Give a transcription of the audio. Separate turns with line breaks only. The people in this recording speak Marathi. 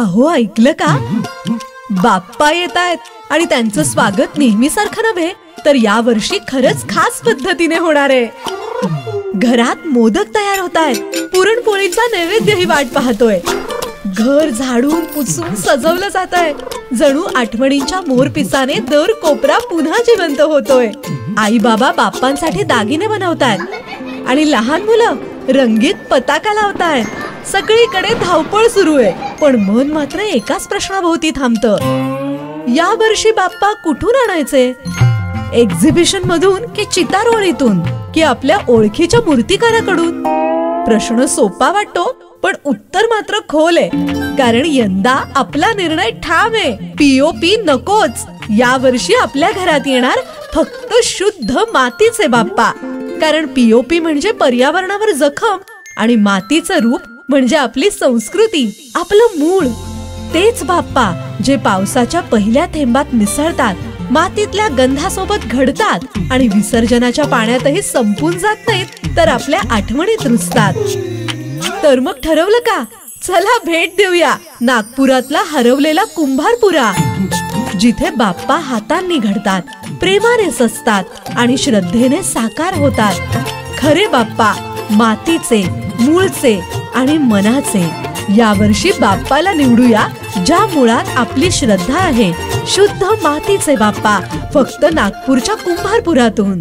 अहो ऐकलं का? बाप्पा येतायत आणि त्यांचं स्वागत नेहमीसारखं नव्हे तर या वर्षी खरंच खास पद्धतीने होणार आहे. घरात मोदक तयार होतायत, पुरणपोळीचा नैवेद्यही वाट पाहतोय. घर झाडून पुसून सजवलं जातंय. जणू आठवणींच्या मोरपिसाने दर कोपरा पुन्हा जिवंत होतोय. आई बाबा बाप्पांसाठी दागिने बनवतायत आणि लहान मुलं रंगीत पताका लावतायत. सगळीकडे धावपळ सुरू आहे, पण मन मात्र एकाच प्रश्नाभोवती थांबतं. या वर्षी बाप्पा कुठून आणायचे? एक्झिबिशन मधून की चितारोळीतून की आपल्या ओळखीच्या मूर्तिकाराकडून? प्रश्न सोपा वाटतो, पण उत्तर मात्र खोल आहे. कारण यंदा आपला निर्णय ठाम आहे. पीओपी नकोच. या वर्षी आपल्या घरात येणार फक्त शुद्ध मातीचे बाप्पा. कारण पीओपी म्हणजे पर्यावरणावर जखम आणि मातीचं रूप म्हणजे आपली संस्कृती, आपलं मूळ. तेच बाप्पा जे पावसाच्या पहिल्या थेंबात मिसळतात, मातीतल्या गंधासोबत घडतात आणि विसर्जनाच्या पाण्यातही संपून जात नाहीत तर आपल्या आठवणीत रुजतात. तर मग ठरवलं का? चला भेट देऊया नागपुरातला हरवलेला कुंभारपुरा, जिथे बाप्पा हातांनी घडतात, प्रेमाने सजतात आणि श्रद्धेने साकार होतात. खरे बाप्पा मातीचे, मूळचे आणि मनाचे. यावर्षी बाप्पाला निवडूया ज्या मुळात आपली श्रद्धा आहे. शुद्ध मातीचे बाप्पा, फक्त नागपूरच्या कुंभारपुरातून.